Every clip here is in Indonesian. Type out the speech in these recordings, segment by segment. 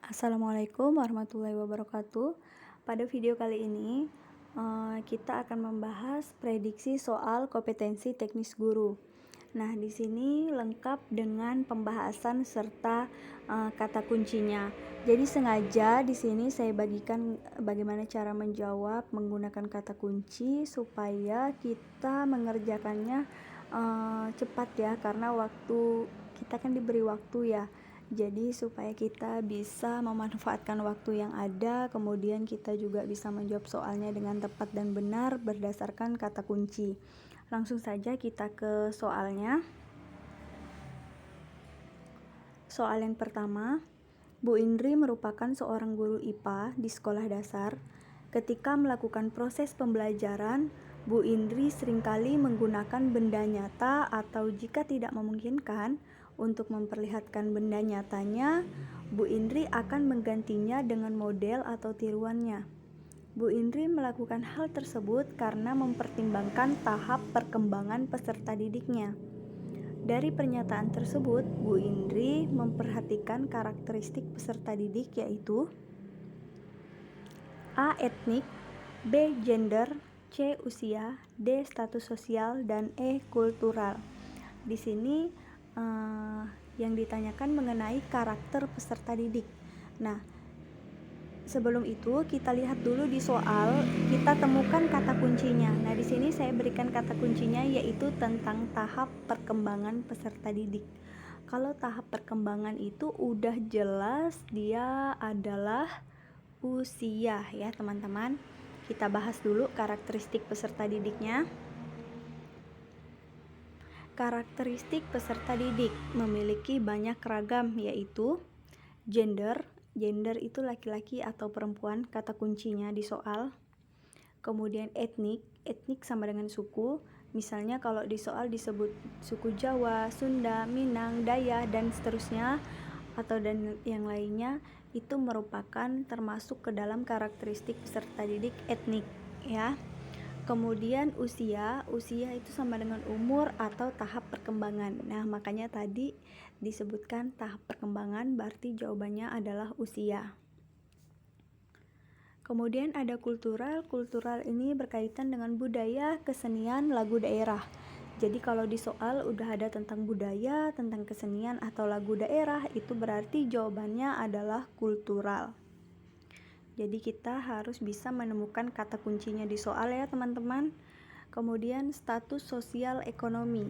Assalamualaikum warahmatullahi wabarakatuh. Pada video kali ini, kita akan membahas prediksi soal kompetensi teknis guru. Nah, di sini lengkap dengan pembahasan serta kata kuncinya. Jadi sengaja di sini saya bagikan bagaimana cara menjawab menggunakan kata kunci supaya kita mengerjakannya cepat ya, karena waktu kita kan diberi waktu ya. Jadi supaya kita bisa memanfaatkan waktu yang ada, kemudian kita juga bisa menjawab soalnya dengan tepat dan benar berdasarkan kata kunci. Langsung saja kita ke soalnya. Soal yang pertama, Bu Indri merupakan seorang guru IPA di sekolah dasar. Ketika melakukan proses pembelajaran, Bu Indri seringkali menggunakan benda nyata atau jika tidak memungkinkan untuk memperlihatkan benda nyatanya, Bu Indri akan menggantinya dengan model atau tiruannya. Bu Indri melakukan hal tersebut karena mempertimbangkan tahap perkembangan peserta didiknya. Dari pernyataan tersebut, Bu Indri memperhatikan karakteristik peserta didik yaitu A. Etnik, B. Gender, C. Usia, D. Status sosial, dan E. Kultural. Di sini yang ditanyakan mengenai karakter peserta didik. Nah, sebelum itu kita lihat dulu di soal, kita temukan kata kuncinya. Nah, di sini saya berikan kata kuncinya yaitu tentang tahap perkembangan peserta didik. Kalau tahap perkembangan itu udah jelas dia adalah usia ya, teman-teman. Kita bahas dulu karakteristik peserta didiknya. Karakteristik peserta didik memiliki banyak ragam yaitu gender itu laki-laki atau perempuan, kata kuncinya di soal. Kemudian etnik sama dengan suku, misalnya kalau di soal disebut suku Jawa, Sunda, Minang, Dayak dan seterusnya atau dan yang lainnya, itu merupakan termasuk ke dalam karakteristik peserta didik etnik ya. Kemudian usia itu sama dengan umur atau tahap perkembangan. Nah, makanya tadi disebutkan tahap perkembangan, berarti jawabannya adalah usia. Kemudian ada kultural ini berkaitan dengan budaya, kesenian, lagu daerah. Jadi kalau di soal udah ada tentang budaya, tentang kesenian atau lagu daerah, itu berarti jawabannya adalah kultural. Jadi kita harus bisa menemukan kata kuncinya di soal ya, teman-teman. Kemudian status sosial ekonomi.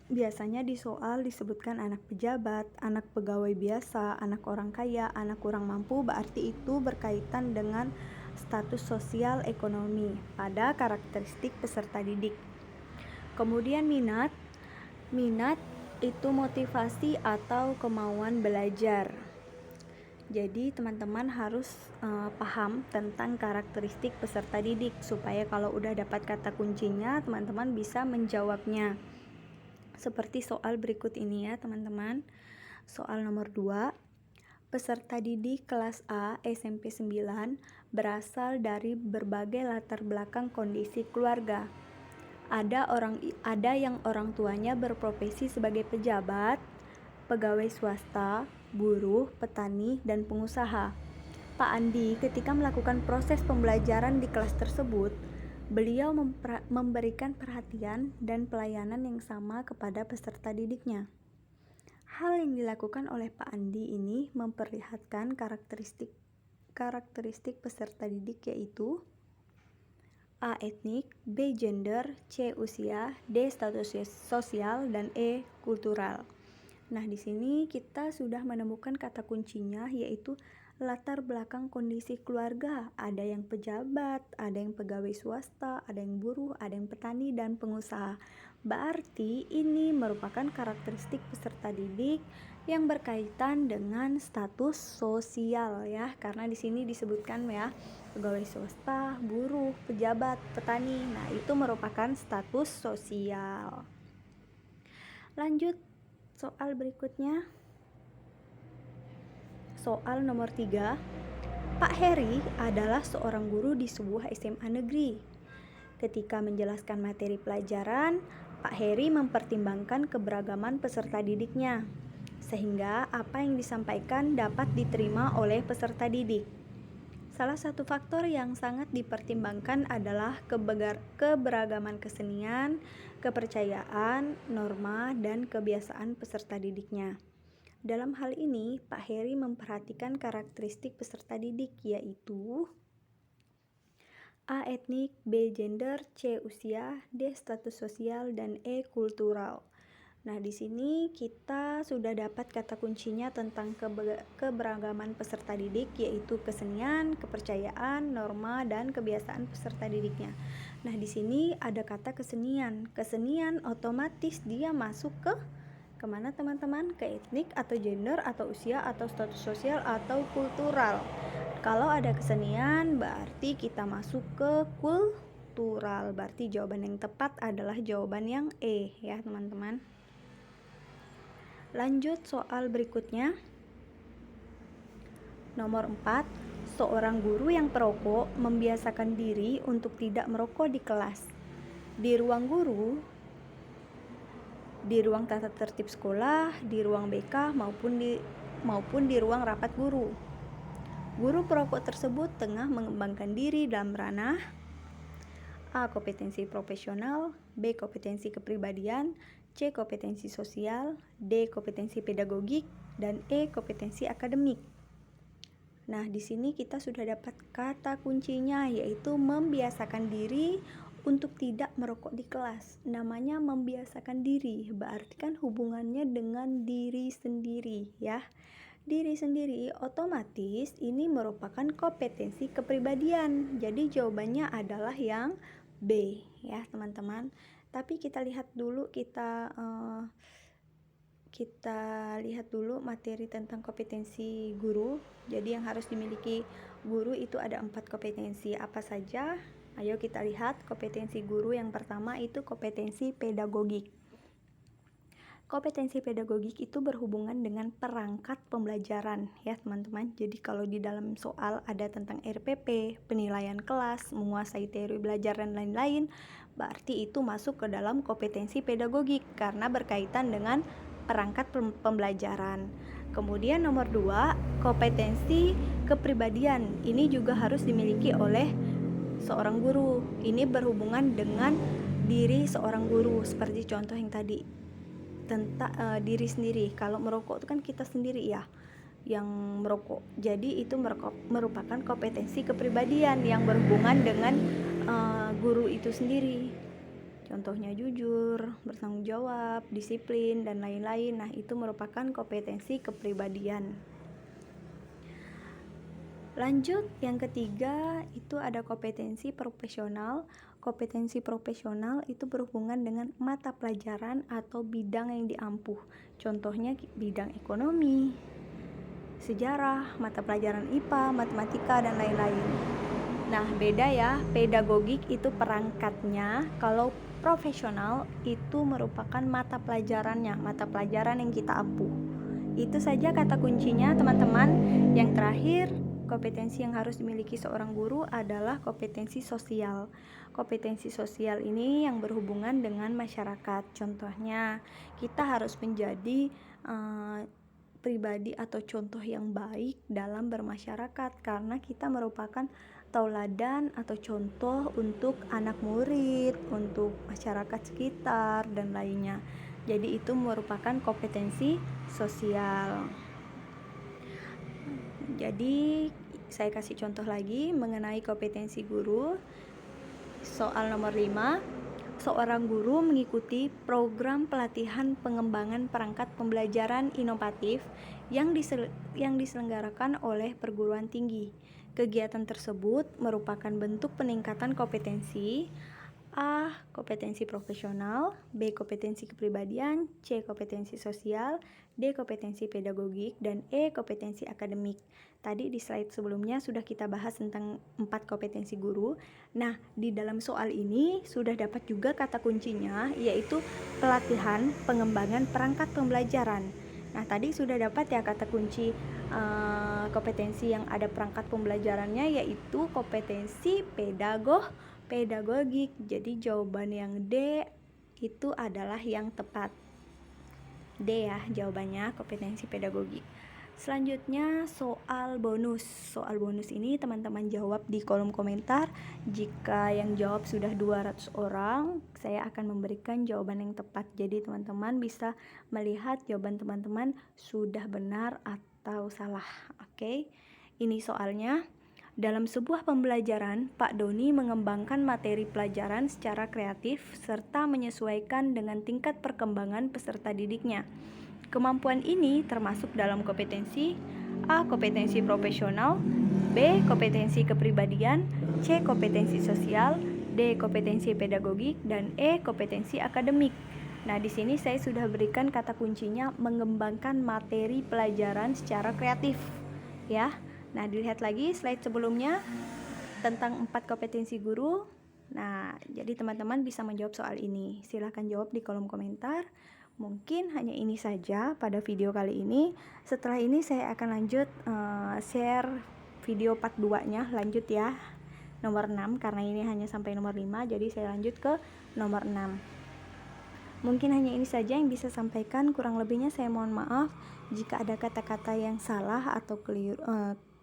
Biasanya di soal disebutkan anak pejabat, anak pegawai biasa, anak orang kaya, anak kurang mampu, berarti itu berkaitan dengan status sosial ekonomi pada karakteristik peserta didik. Kemudian minat itu motivasi atau kemauan belajar. Jadi teman-teman harus paham tentang karakteristik peserta didik supaya kalau udah dapat kata kuncinya teman-teman bisa menjawabnya. Seperti soal berikut ini ya, teman-teman. Soal nomor 2. Peserta didik kelas A SMP 9 berasal dari berbagai latar belakang kondisi keluarga. Ada yang orang tuanya berprofesi sebagai pejabat, pegawai swasta, buruh, petani, dan pengusaha. Pak Andi ketika melakukan proses pembelajaran di kelas tersebut, beliau memberikan perhatian dan pelayanan yang sama kepada peserta didiknya. Hal yang dilakukan oleh Pak Andi ini memperlihatkan karakteristik peserta didik yaitu A. Etnik, B. Gender, C. Usia, D. Status sosial, dan E. Kultural. Nah, di sini kita sudah menemukan kata kuncinya yaitu latar belakang kondisi keluarga. Ada yang pejabat, ada yang pegawai swasta, ada yang buruh, ada yang petani dan pengusaha. Berarti ini merupakan karakteristik peserta didik yang berkaitan dengan status sosial ya. Karena di sini disebutkan ya, pegawai swasta, buruh, pejabat, petani. Nah, itu merupakan status sosial. Lanjut soal berikutnya. Soal nomor 3. Pak Heri adalah seorang guru di sebuah SMA negeri. Ketika menjelaskan materi pelajaran, Pak Heri mempertimbangkan keberagaman peserta didiknya. sehingga apa yang disampaikan dapat diterima oleh peserta didik. Salah satu faktor yang sangat dipertimbangkan adalah keberagaman kesenian, kepercayaan, norma, dan kebiasaan peserta didiknya. Dalam hal ini, Pak Heri memperhatikan karakteristik peserta didik, yaitu A. Etnik, B. Gender, C. Usia, D. Status sosial, dan E. Kultural. Nah, di sini kita sudah dapat kata kuncinya tentang keberagaman peserta didik, yaitu kesenian, kepercayaan, norma, dan kebiasaan peserta didiknya. Nah, di sini ada kata kesenian. Kesenian otomatis dia masuk ke kemana teman-teman? Ke etnik atau gender atau usia atau status sosial atau kultural. Kalau ada kesenian berarti kita masuk ke kultural. Berarti jawaban yang tepat adalah jawaban yang E ya teman-teman. Lanjut soal berikutnya. Nomor 4. Seorang guru yang perokok membiasakan diri untuk tidak merokok di kelas, di ruang guru, di ruang tata tertib sekolah, di ruang BK maupun di ruang rapat guru. Guru perokok tersebut tengah mengembangkan diri dalam ranah A. Kompetensi profesional, B. Kompetensi kepribadian, C. Kompetensi sosial, D. Kompetensi pedagogik, dan E. Kompetensi akademik. Nah, di sini kita sudah dapat kata kuncinya, yaitu membiasakan diri untuk tidak merokok di kelas. Namanya membiasakan diri, berarti kan hubungannya dengan diri sendiri ya. Diri sendiri otomatis ini merupakan kompetensi kepribadian. Jadi jawabannya adalah yang B ya teman-teman. Tapi kita lihat dulu materi tentang kompetensi guru. Jadi yang harus dimiliki guru itu ada 4 kompetensi. Apa saja? Ayo kita lihat kompetensi guru. Yang pertama itu kompetensi pedagogik. Kompetensi pedagogik itu berhubungan dengan perangkat pembelajaran ya teman-teman. Jadi kalau di dalam soal ada tentang RPP, penilaian kelas, menguasai teori belajar dan lain-lain, berarti itu masuk ke dalam kompetensi pedagogik karena berkaitan dengan perangkat pembelajaran. Kemudian nomor 2, kompetensi kepribadian. Ini juga harus dimiliki oleh seorang guru. Ini berhubungan dengan diri seorang guru, seperti contoh yang tadi tentang diri sendiri. Kalau merokok itu kan kita sendiri ya yang merokok. Jadi itu merupakan kompetensi kepribadian yang berhubungan dengan guru itu sendiri. Contohnya jujur, bertanggung jawab, disiplin, dan lain-lain. Nah, itu merupakan kompetensi kepribadian. Lanjut, yang ketiga itu ada kompetensi profesional. Kompetensi profesional itu berhubungan dengan mata pelajaran atau bidang yang diampuh. Contohnya bidang ekonomi, sejarah, mata pelajaran IPA, matematika, dan lain-lain. Nah, beda ya, pedagogik itu perangkatnya, kalau profesional itu merupakan mata pelajarannya, mata pelajaran yang kita ampuh. Itu saja kata kuncinya teman-teman. Yang terakhir, kompetensi yang harus dimiliki seorang guru adalah kompetensi sosial. Kompetensi sosial ini yang berhubungan dengan masyarakat. Contohnya, kita harus menjadi pribadi atau contoh yang baik dalam bermasyarakat karena kita merupakan tauladan atau contoh untuk anak murid, untuk masyarakat sekitar dan lainnya. Jadi itu merupakan kompetensi sosial. Jadi saya kasih contoh lagi mengenai kompetensi guru. Soal nomor 5, seorang guru mengikuti program pelatihan pengembangan perangkat pembelajaran inovatif yang diselenggarakan oleh perguruan tinggi. Kegiatan tersebut merupakan bentuk peningkatan kompetensi A. Kompetensi profesional, B. Kompetensi kepribadian, C. Kompetensi sosial, D. Kompetensi pedagogik, dan E. Kompetensi akademik. Tadi di slide sebelumnya sudah kita bahas tentang 4 kompetensi guru. Nah, di dalam soal ini sudah dapat juga kata kuncinya, yaitu pelatihan pengembangan perangkat pembelajaran. Nah, tadi sudah dapat ya kata kunci kompetensi yang ada perangkat pembelajarannya, yaitu kompetensi pedagogik. Jadi jawaban yang D itu adalah yang tepat. D ya jawabannya, kompetensi pedagogi. Selanjutnya soal bonus. Soal bonus ini teman-teman jawab di kolom komentar. Jika yang jawab sudah 200 orang, saya akan memberikan jawaban yang tepat. Jadi teman-teman bisa melihat jawaban teman-teman sudah benar atau salah. Oke. Ini soalnya. Dalam sebuah pembelajaran, Pak Doni mengembangkan materi pelajaran secara kreatif serta menyesuaikan dengan tingkat perkembangan peserta didiknya. Kemampuan ini termasuk dalam kompetensi A. Kompetensi profesional, B. Kompetensi kepribadian, C. Kompetensi sosial, D. Kompetensi pedagogik, dan E. Kompetensi akademik. Nah, di sini saya sudah berikan kata kuncinya mengembangkan materi pelajaran secara kreatif, ya. Nah, dilihat lagi slide sebelumnya tentang 4 kompetensi guru. Nah, jadi teman-teman bisa menjawab soal ini. Silahkan jawab di kolom komentar. Mungkin hanya ini saja pada video kali ini. Setelah ini saya akan lanjut share video part 2-nya, lanjut ya. Nomor 6, karena ini hanya sampai nomor 5, jadi saya lanjut ke nomor 6. Mungkin hanya ini saja yang bisa sampaikan, kurang lebihnya saya mohon maaf jika ada kata-kata yang salah atau keliru,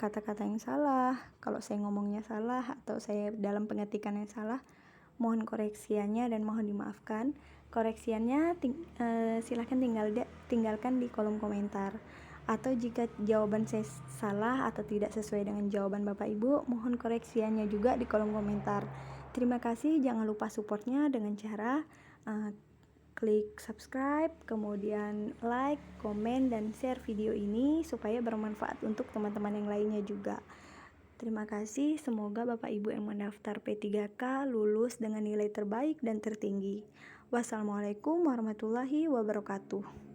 kata-kata yang salah, kalau saya ngomongnya salah atau saya dalam pengetikan yang salah, mohon koreksiannya dan mohon dimaafkan. Koreksiannya silahkan tinggalkan di kolom komentar. Atau jika jawaban saya salah atau tidak sesuai dengan jawaban Bapak Ibu, mohon koreksiannya juga di kolom komentar. Terima kasih, jangan lupa supportnya dengan cara klik subscribe, kemudian like, komen, dan share video ini supaya bermanfaat untuk teman-teman yang lainnya juga. Terima kasih, semoga Bapak Ibu yang mendaftar P3K lulus dengan nilai terbaik dan tertinggi. Wassalamualaikum warahmatullahi wabarakatuh.